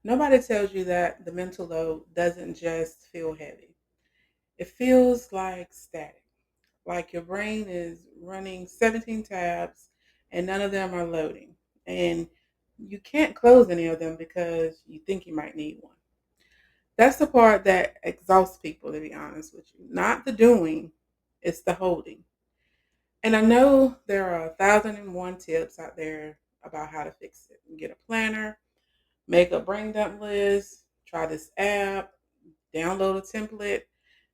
Nobody tells you that the mental load doesn't just feel heavy. It feels like static, like your brain is running 17 tabs and none of them are loading. And you can't close any of them because you think you might need one. That's the part that exhausts people, to be honest with you. Not the doing, it's the holding. And I know there are 1,001 tips out there about how to fix it. Get a planner, make a brain dump list, try this app, download a template.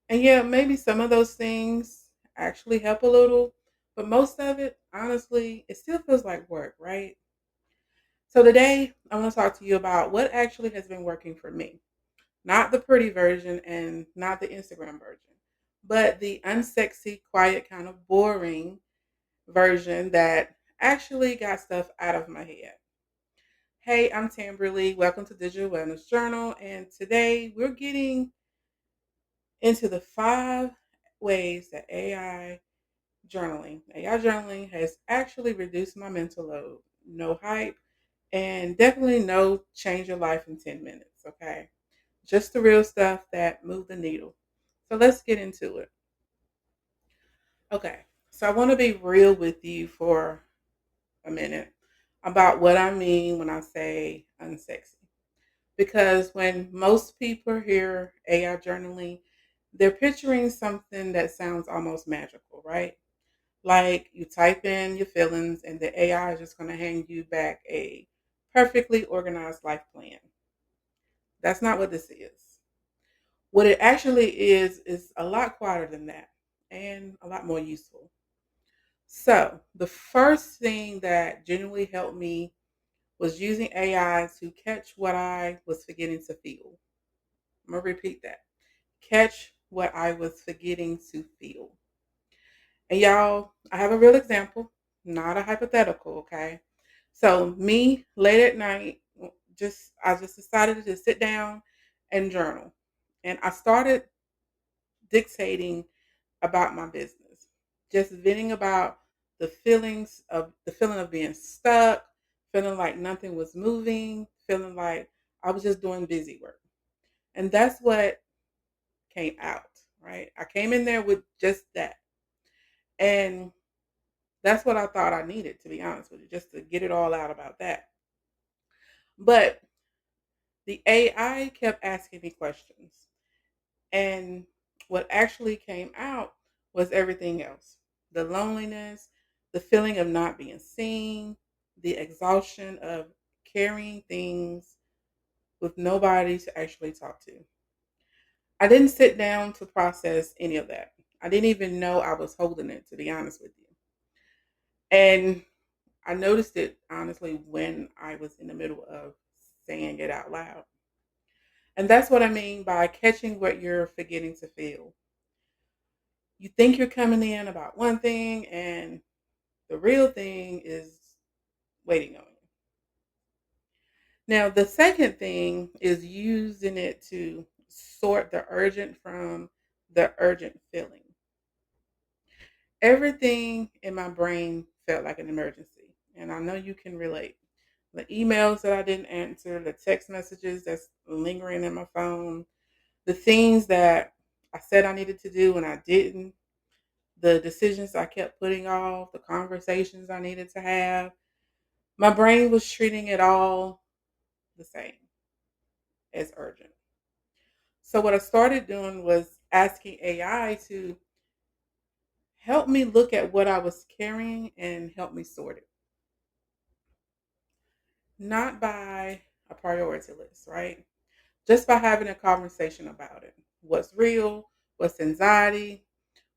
And yeah, maybe some of those things actually help a little, but most of it, honestly, it still feels like work, right? So today, I want to talk to you about what actually has been working for me. Not the pretty version and not the Instagram version, but the unsexy, quiet, kind of boring version that actually got stuff out of my head. Hey, I'm Tamberly. Welcome to Digital Wellness Journal. And today we're getting into the 5 ways that AI journaling has actually reduced my mental load. No hype and definitely no change your life in 10 minutes. Okay. Just the real stuff that move the needle. So let's get into it. Okay. So I want to be real with you for a minute about what I mean when I say unsexy. Because when most people hear AI journaling, they're picturing something that sounds almost magical, right? Like you type in your feelings and the AI is just going to hand you back a perfectly organized life plan. That's not what this is. What it actually is a lot quieter than that and a lot more useful. So, the first thing that genuinely helped me was using AI to catch what I was forgetting to feel. I'm going to repeat that. Catch what I was forgetting to feel. And y'all, I have a real example, not a hypothetical, okay? So, me late at night, I just decided to sit down and journal. And I started dictating about my business, just venting about the feeling of being stuck, feeling like nothing was moving, feeling like I was just doing busy work. And that's what came out, right? I came in there with just that. And that's what I thought I needed, to be honest with you, just to get it all out about that. But the AI kept asking me questions. And what actually came out was everything else: the loneliness, the feeling of not being seen, the exhaustion of carrying things with nobody to actually talk to. I didn't sit down to process any of that. I didn't even know I was holding it, to be honest with you. And I noticed it honestly when I was in the middle of saying it out loud. And that's what I mean by catching what you're forgetting to feel. You think you're coming in about one thing, and the real thing is waiting on you. Now, the second thing is using it to sort the urgent from the urgent feeling. Everything in my brain felt like an emergency, and I know you can relate. The emails that I didn't answer, the text messages that's lingering in my phone, the things that I said I needed to do and I didn't, the decisions I kept putting off, the conversations I needed to have. My brain was treating it all the same as urgent. So, what I started doing was asking AI to help me look at what I was carrying and help me sort it. Not by a priority list, right? Just by having a conversation about it. What's real? What's anxiety?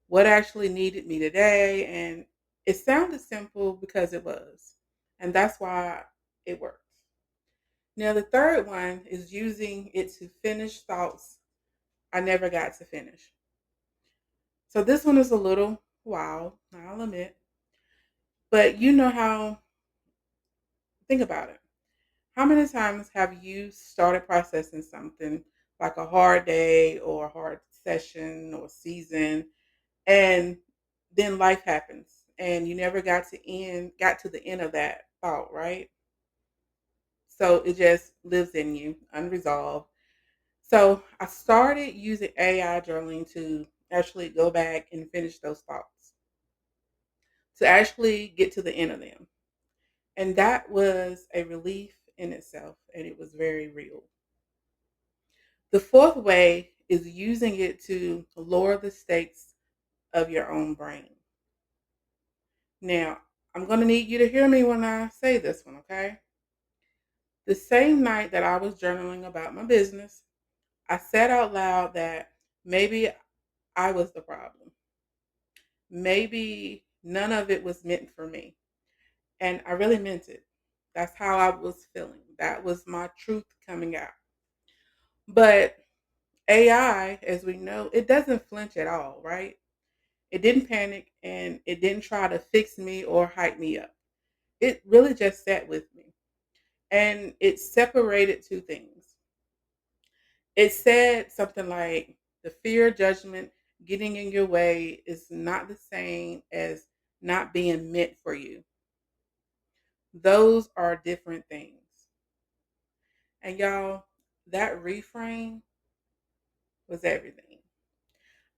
What actually needed me today? And it sounded simple because it was. And that's why it works. Now, the third one is using it to finish thoughts I never got to finish. So this one is a little wild, I'll admit. But you know how, think about it. How many times have you started processing something like a hard day or a hard session or season, and then life happens and you never got to the end of that thought, right? So it just lives in you, unresolved. So I started using AI journaling to actually go back and finish those thoughts, to actually get to the end of them. And that was a relief in itself, and it was very real. The fourth way is using it to lower the stakes of your own brain. Now, I'm going to need you to hear me when I say this one, okay? The same night that I was journaling about my business, I said out loud that maybe I was the problem. Maybe none of it was meant for me. And I really meant it. That's how I was feeling. That was my truth coming out. But AI, as we know, it doesn't flinch at all, right? It didn't panic and it didn't try to fix me or hype me up. It really just sat with me. And it separated two things. It said something like the fear of judgment getting in your way is not the same as not being meant for you. Those are different things. And y'all, that reframe was everything.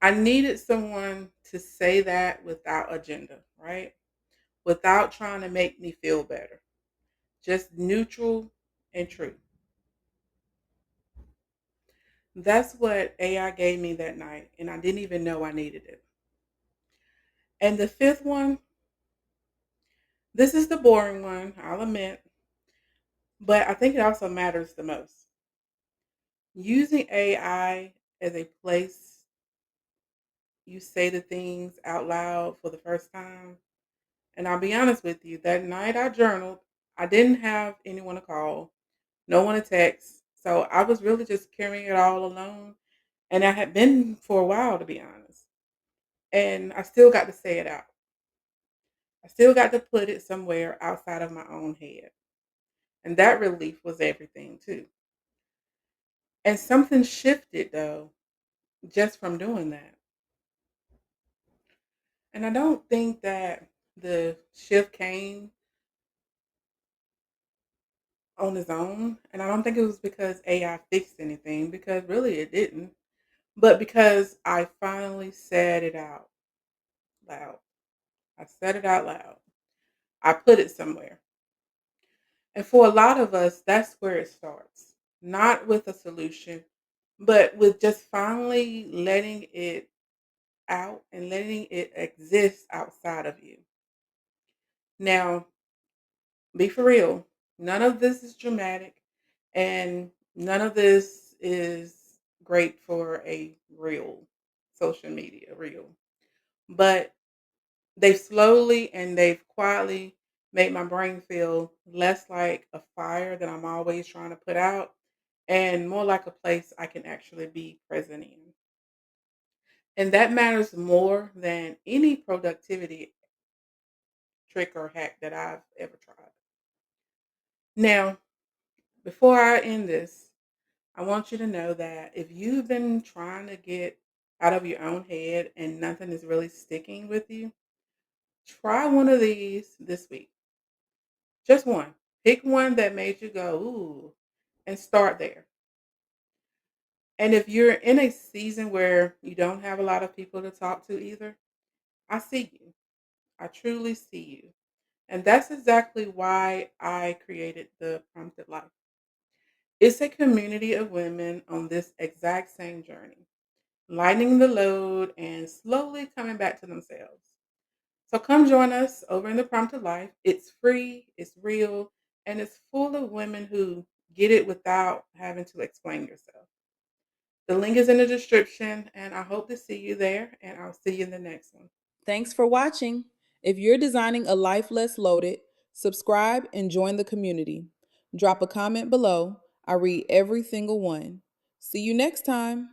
I needed someone to say that without agenda, right? Without trying to make me feel better. Just neutral and true. That's what AI gave me that night, and I didn't even know I needed it. And the fifth one, this is the boring one, I'll admit, but I think it also matters the most. Using AI as a place you say the things out loud for the first time. And I'll be honest with you, that night I journaled, I didn't have anyone to call, no one to text. So I was really just carrying it all alone. And I had been for a while, to be honest. And I still got to say it out. I still got to put it somewhere outside of my own head. And that relief was everything, too. And something shifted, though, just from doing that. And I don't think that the shift came on its own. And I don't think it was because AI fixed anything, because really it didn't. But because I finally said it out loud. I said it out loud. I put it somewhere. And for a lot of us, that's where it starts. Not with a solution, but with just finally letting it out and letting it exist outside of you. Now, be for real. None of this is dramatic and none of this is great for a real social media reel. But they've slowly and they've quietly made my brain feel less like a fire that I'm always trying to put out and more like a place I can actually be present in. And that matters more than any productivity trick or hack that I've ever tried. Now, before I end this, I want you to know that if you've been trying to get out of your own head and nothing is really sticking with you, try one of these this week. Just one. Pick one that made you go, ooh, and start there. And if you're in a season where you don't have a lot of people to talk to either, I see you. I truly see you. And that's exactly why I created the Prompted Life. It's a community of women on this exact same journey, lightening the load and slowly coming back to themselves. So come join us over in the Prompted Life. It's free, it's real, and it's full of women who get it without having to explain yourself. The link is in the description, and I hope to see you there, and I'll see you in the next one. Thanks for watching. If you're designing a life less loaded, subscribe and join the community. Drop a comment below. I read every single one. See you next time.